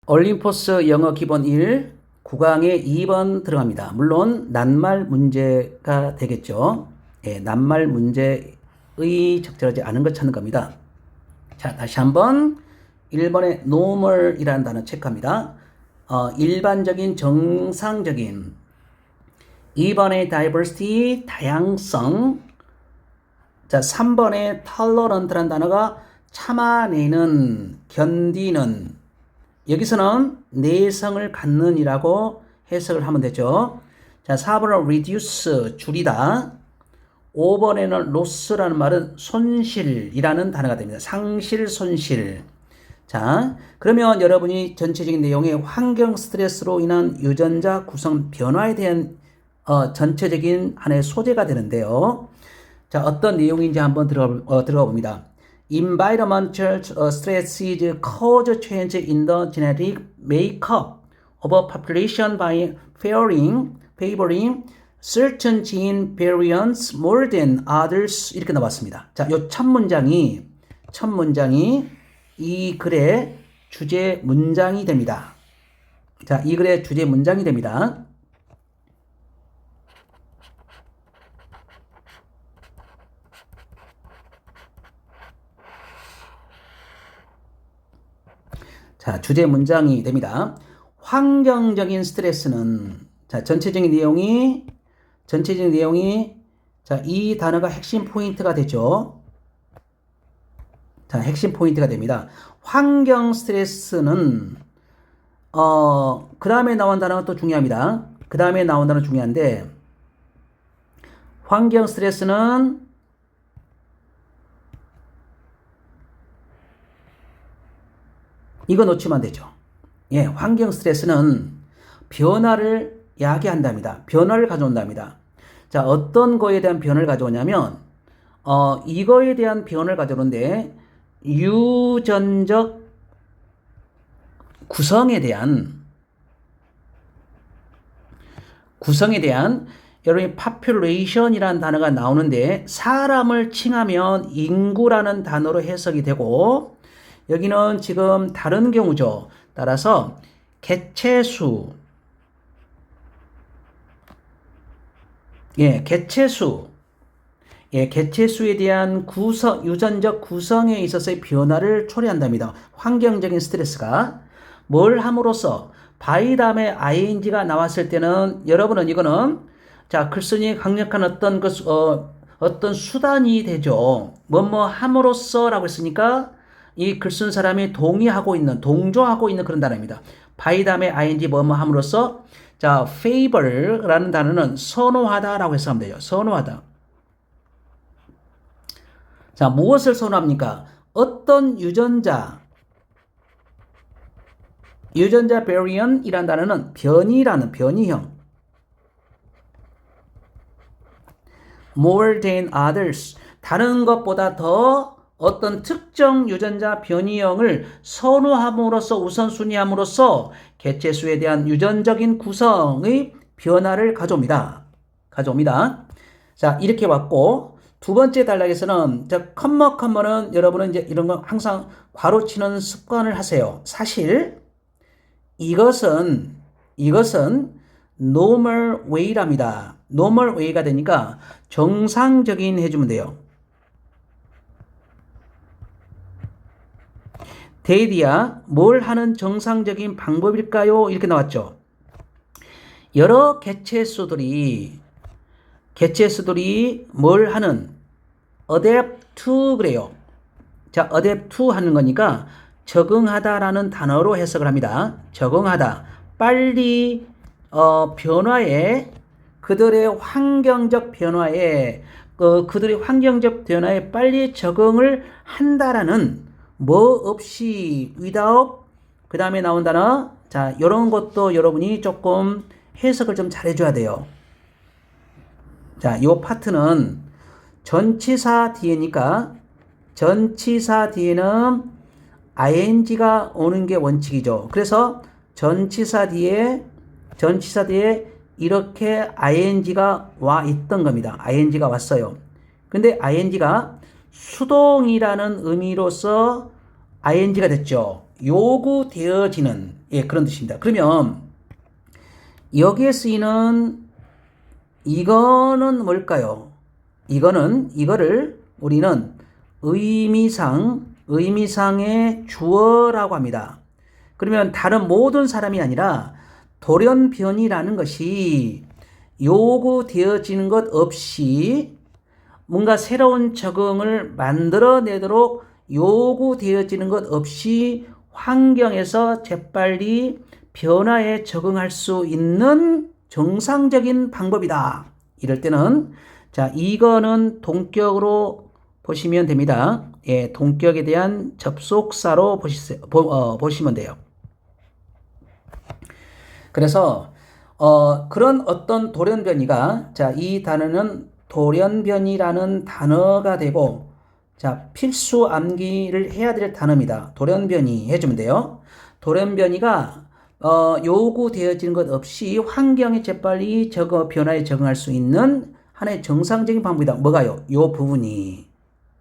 올림포스 영어 기본 1, 9강에 2번 들어갑니다. 물론 낱말 문제가 되겠죠. 예, 낱말 문제의 적절하지 않은 걸 찾는 겁니다. 자, 다시 한번 1번의 normal이라는 단어 체크합니다. 일반적인, 정상적인. 2번의 diversity, 다양성. 자, 3번의 tolerant라는 단어가 참아내는, 견디는. 여기서는 내성을 갖는이라고 해석을 하면 되죠. 자, 4번은 reduce, 줄이다. 5번에는 loss라는 말은 손실이라는 단어가 됩니다. 상실, 손실. 자, 그러면 여러분이 전체적인 내용에 환경 스트레스로 인한 유전자 구성 변화에 대한 전체적인 하나의 소재가 되는데요. 자, 어떤 내용인지 한번 들어가 봅니다. Environmental stresses cause change in the genetic makeup of a population by favoring certain gene variants more than others. 이렇게 나왔습니다. 자, 요 첫 문장이 이 글의 주제 문장이 됩니다. 자, 이 글의 주제 문장이 됩니다. 자, 주제 문장이 됩니다. 환경적인 스트레스는, 자, 전체적인 내용이, 자, 이 단어가 핵심 포인트가 되죠. 자, 핵심 포인트가 됩니다. 환경 스트레스는, 그 다음에 나온 단어가 또 중요합니다. 그 다음에 나온 단어 중요한데, 환경 스트레스는 이거 놓치면 안 되죠. 예, 환경 스트레스는 변화를 야기한답니다. 변화를 가져온답니다. 자, 어떤 거에 대한 변화를 가져오냐면, 이거에 대한 변화를 가져오는데, 유전적 구성에 대한, 여러분이 population이라는 단어가 나오는데, 사람을 칭하면 인구라는 단어로 해석이 되고, 여기는 지금 다른 경우죠. 따라서 개체수, 개체수에 대한 유전적 구성에 있어서의 변화를 초래한답니다. 환경적인 스트레스가 뭘 함으로써 by 다음에 ing가 나왔을 때는 여러분은 이거는 자, 글쓴이의 강력한 어떤 수단이 되죠. 뭐뭐 함으로써라고 했으니까 이 글쓴 사람이 동조하고 있는 그런 단어입니다. by 다음에 ing 뭐뭐 함으로써 자, favor라는 단어는 선호하다라고 해서 하면 돼요. 선호하다. 자, 무엇을 선호합니까? 어떤 유전자 variant이라는 단어는 변이형. more than others. 다른 것보다 더 어떤 특정 유전자 변이형을 선호함으로써 우선순위함으로써 개체수에 대한 유전적인 구성의 변화를 가져옵니다. 자, 이렇게 왔고 두 번째 단락에서는 컴머는 여러분은 이제 이런 거 항상 괄호치는 습관을 하세요. 사실 이것은 normal way랍니다. normal way가 되니까 정상적인 해주면 돼요. 데이디야, 뭘 하는 정상적인 방법일까요? 이렇게 나왔죠. 여러 개체수들이 뭘 하는 adapt to 그래요. 자, adapt to 하는 거니까 적응하다라는 단어로 해석을 합니다. 적응하다. 빨리 변화에 그들의 환경적 변화에 빨리 적응을 한다라는 뭐 없이 without 그 다음에 나온 단어 자, 이런 것도 여러분이 조금 해석을 좀 잘해줘야 돼요. 자, 요 파트는 전치사 뒤에니까 전치사 뒤에는 ing가 오는 게 원칙이죠. 그래서 전치사 뒤에 이렇게 ing가 와 있던 겁니다. ing가 왔어요. 근데 ing가 수동이라는 의미로서 ing가 됐죠. 요구되어지는 그런 뜻입니다. 그러면 여기에 쓰이는 이거는 뭘까요? 이거를 우리는 의미상의 주어라고 합니다. 그러면 다른 모든 사람이 아니라 돌연변이라는 것이 요구되어지는 것 없이 뭔가 새로운 적응을 만들어내도록 요구되어지는 것 없이 환경에서 재빨리 변화에 적응할 수 있는 정상적인 방법이다. 이럴 때는 자, 이거는 동격으로 보시면 됩니다. 동격에 대한 접속사로 보시면 돼요. 그래서 그런 어떤 돌연변이가 자, 이 단어는 돌연변이라는 단어가 되고 자, 필수 암기를 해야 될 단어입니다. 돌연변이 해주면 돼요. 돌연변이가 요구되어지는 것 없이 환경에 재빨리 변화에 적응할 수 있는 하나의 정상적인 방법이다. 뭐가요? 요 부분이.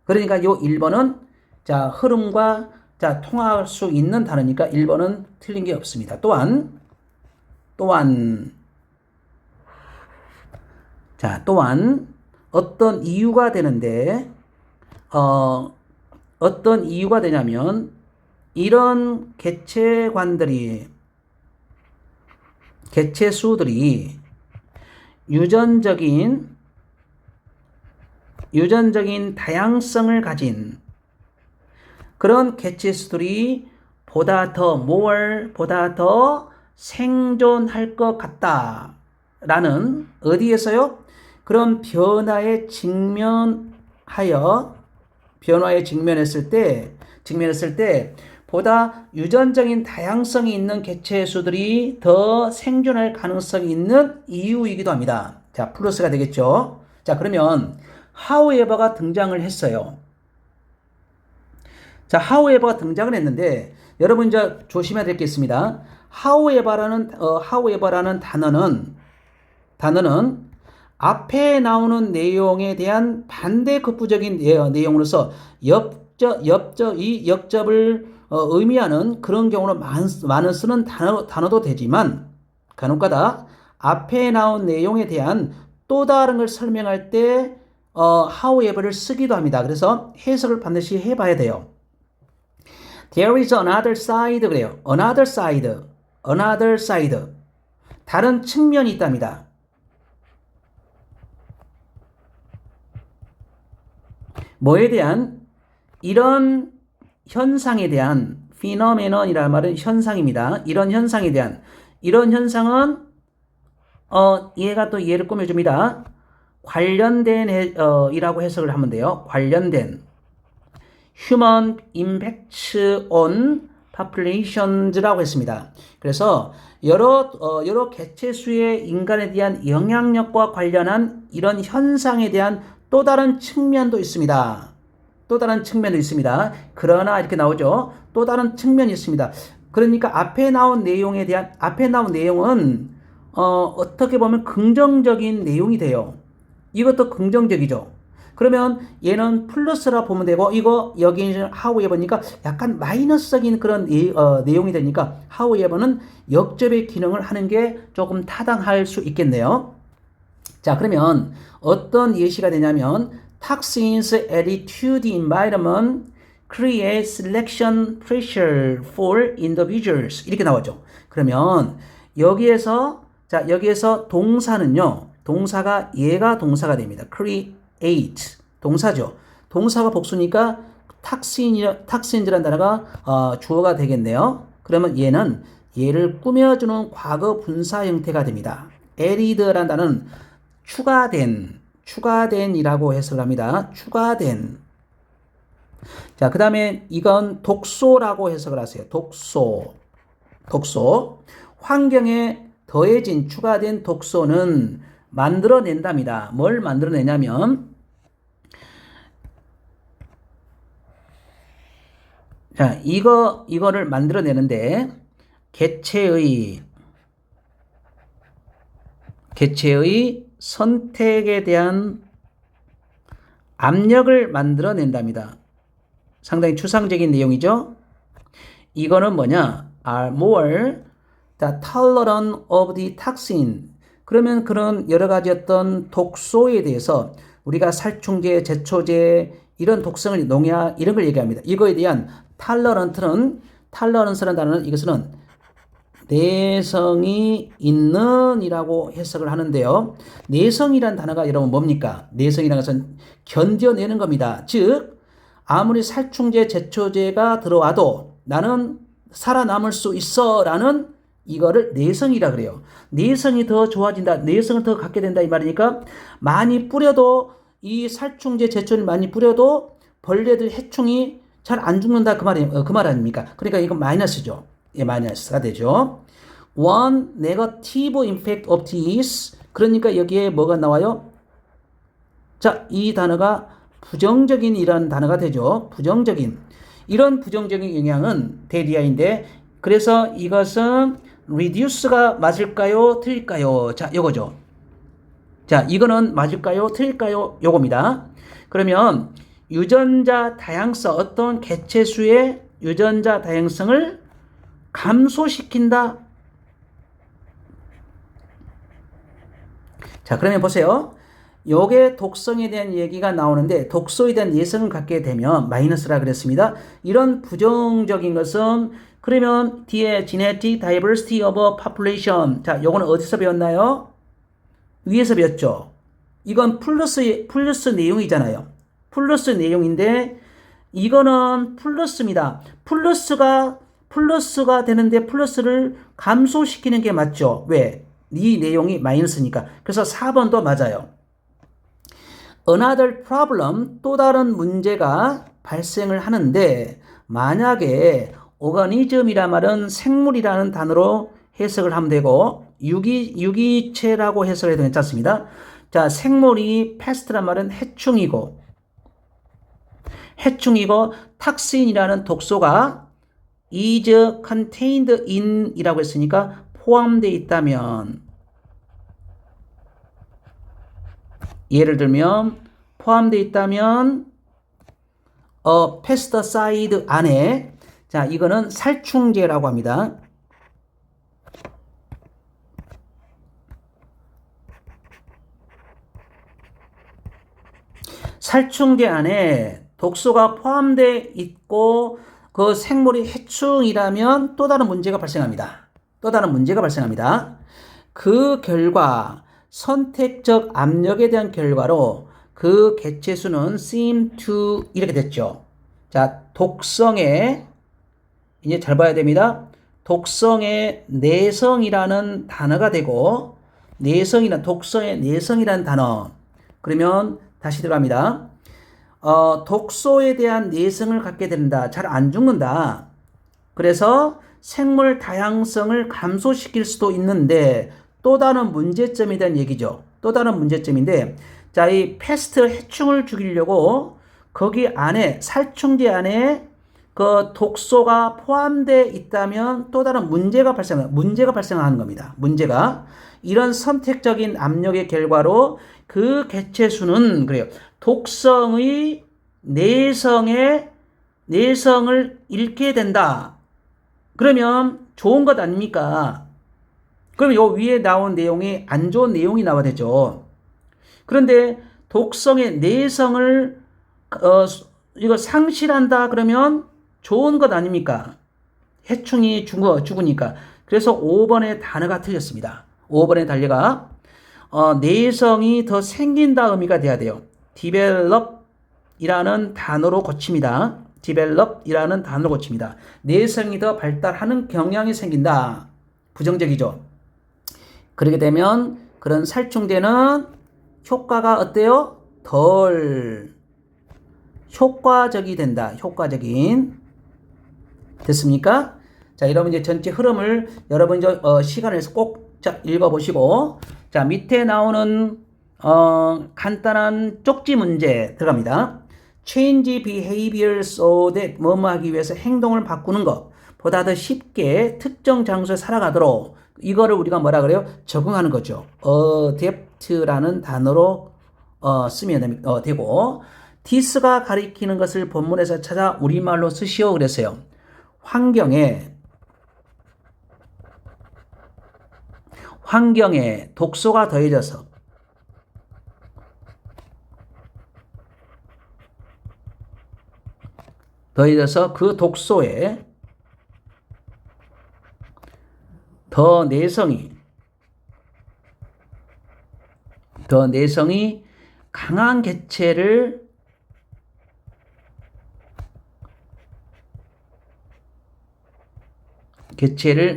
그러니까 요 1번은 자, 흐름과 자, 통할 수 있는 단어니까 1번은 틀린 게 없습니다. 또한 어떤 이유가 되는데 어떤 이유가 되냐면 이런 개체수들이 유전적인 다양성을 가진 그런 개체수들이 보다 더 생존할 것 같다라는 어디에서요? 그런 변화에 직면했을 때 보다 유전적인 다양성이 있는 개체수들이 더 생존할 가능성이 있는 이유이기도 합니다. 자, 플러스가 되겠죠. 자, 그러면 however가 등장을 했어요. 자, however가 등장을 했는데 여러분 이제 조심해야 될 게 있습니다. however라는 단어는 앞에 나오는 내용에 대한 반대 급부적인 내용으로서 이 역접을 의미하는 그런 경우는 많은 쓰는 단어도 되지만 간혹가다 앞에 나온 내용에 대한 또 다른 걸 설명할 때 however를 쓰기도 합니다. 그래서 해석을 반드시 해봐야 돼요. There is another side 그래요. another side. 다른 측면이 있답니다. 뭐에 대한? 이런 현상에 대한 phenomenon이라는 말은 현상입니다. 이런 현상은 얘가 또 얘를 꾸며줍니다. 관련된 이라고 해석을 하면 돼요. 관련된 human impacts on populations라고 했습니다. 그래서 여러 개체수의 인간에 대한 영향력과 관련한 이런 현상에 대한 또 다른 측면도 있습니다. 그러나 이렇게 나오죠. 또 다른 측면이 있습니다. 그러니까 앞에 나온 내용은 어떻게 보면 긍정적인 내용이 돼요. 이것도 긍정적이죠. 그러면 얘는 플러스라 보면 되고 여기는 however니까 약간 마이너스적인 그런 내용이 되니까 however는 역접의 기능을 하는 게 조금 타당할 수 있겠네요. 자, 그러면 어떤 예시가 되냐면 toxins added to the environment create selection pressure for individuals 이렇게 나오죠. 그러면 여기에서 동사는요. 동사가 얘가 동사가 됩니다. create 동사죠. 동사가 복수니까 toxins라는 단어가 주어가 되겠네요. 그러면 얘를 꾸며주는 과거 분사 형태가 됩니다. added라는 단어는 추가된이라고 해석을 합니다. 추가된. 자, 그 다음에 이건 독소라고 해석을 하세요. 독소. 환경에 더해진 추가된 독소는 만들어낸답니다. 뭘 만들어내냐면 자, 이거를 만들어내는데 개체의 선택에 대한 압력을 만들어낸답니다. 상당히 추상적인 내용이죠. 이거는 뭐냐? are more the tolerant of the toxin. 그러면 그런 여러 가지 어떤 독소에 대해서 우리가 살충제, 제초제, 이런 독성을 농약 이런 걸 얘기합니다. 이거에 대한 tolerance라는 단어는 이것은 내성이 있는 이라고 해석을 하는데요. 내성이란 단어가 여러분 뭡니까? 내성이라는 것은 견뎌내는 겁니다. 즉 아무리 살충제, 제초제가 들어와도 나는 살아남을 수 있어 라는 이거를 내성이라 그래요. 내성이 더 좋아진다. 내성을 더 갖게 된다 이 말이니까 많이 뿌려도 이 살충제, 제초를 많이 뿌려도 벌레들, 해충이 잘 안 죽는다 그 말 아닙니까? 그러니까 이건 마이너스죠. 예, 마이너스가 되죠. One negative impact of this. 그러니까 여기에 뭐가 나와요? 자, 이 단어가 부정적인 이런 단어가 되죠. 부정적인. 이런 부정적인 영향은 대리아인데 그래서 이것은 reduce가 맞을까요? 틀릴까요? 자, 요거죠. 자, 이거는 맞을까요? 틀릴까요? 요겁니다. 그러면 유전자 다양성, 어떤 개체수의 유전자 다양성을 감소시킨다. 자, 그러면 보세요. 요게 독성에 대한 얘기가 나오는데 독소에 대한 예성을 갖게 되면 마이너스라 그랬습니다. 이런 부정적인 것은 그러면 뒤에 genetic diversity of a population. 자, 요거는 어디서 배웠나요? 위에서 배웠죠. 이건 플러스 내용이잖아요. 플러스 내용인데 이거는 플러스입니다. 플러스가 되는데 플러스를 감소시키는 게 맞죠. 왜? 이 내용이 마이너스니까. 그래서 4번도 맞아요. Another problem, 또 다른 문제가 발생을 하는데 만약에 organism이란 말은 생물이라는 단어로 해석을 하면 되고 유기체라고 해석을 해도 괜찮습니다. 자, 생물이 pest란 말은 해충이고 탁신이라는 독소가 is contained in 이라고 했으니까 포함되어 있다면 예를 들면 포함되어 있다면 pesticide 안에 자, 이거는 살충제라고 합니다. 살충제 안에 독소가 포함되어 있고 그 생물이 해충이라면 또 다른 문제가 발생합니다. 그 결과 선택적 압력에 대한 결과로 그 개체수는 seem to 이렇게 됐죠. 자, 독성에 이제 잘 봐야 됩니다. 독성의 내성이라는 단어가 되고 독성의 내성이라는 단어. 그러면 다시 들어갑니다. 독소에 대한 내성을 갖게 된다. 잘 안 죽는다. 그래서 생물 다양성을 감소시킬 수도 있는데 또 다른 문제점에 대한 얘기죠. 또 다른 문제점인데 자, 이 패스트 해충을 죽이려고 거기 안에 살충제 안에 그 독소가 포함되어 있다면 또 다른 문제가 발생하는 겁니다. 문제가 이런 선택적인 압력의 결과로 그 개체수는 그래요. 독성의 내성을 잃게 된다. 그러면 좋은 것 아닙니까? 그럼 요 위에 나온 내용이 안 좋은 내용이 나와야 되죠. 그런데 독성의 내성을 이거 상실한다 그러면 좋은 것 아닙니까? 해충이 죽으니까. 그래서 5번의 단어가 틀렸습니다. 5번의 단어가 내성이 더 생긴다 의미가 돼야 돼요. develop이라는 단어로 고칩니다. 내성이 더 발달하는 경향이 생긴다. 부정적이죠. 그렇게 되면 그런 살충제는 효과가 어때요? 덜 효과적이 된다. 됐습니까? 자, 여러분 이제 전체 흐름을 여러분 이제 시간을 내서 꼭 읽어보시고 자, 밑에 나오는 간단한 쪽지 문제 들어갑니다. Change behavior so that 뭐뭐 하기 위해서 행동을 바꾸는 것 보다 더 쉽게 특정 장소에 살아가도록 이거를 우리가 뭐라 그래요? 적응하는 거죠. adapt라는 단어로 쓰면 되고 this가 가리키는 것을 본문에서 찾아 우리말로 쓰시오 그랬어요. 환경에 독소가 더해져서 그 독소에 더 내성이 강한 개체를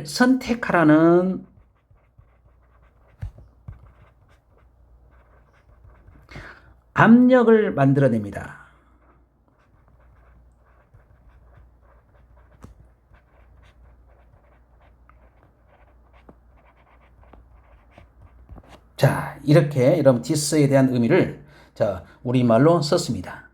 선택하라는 압력을 만들어냅니다. 자, 이렇게 여러분 디스에 대한 의미를 우리말로 썼습니다.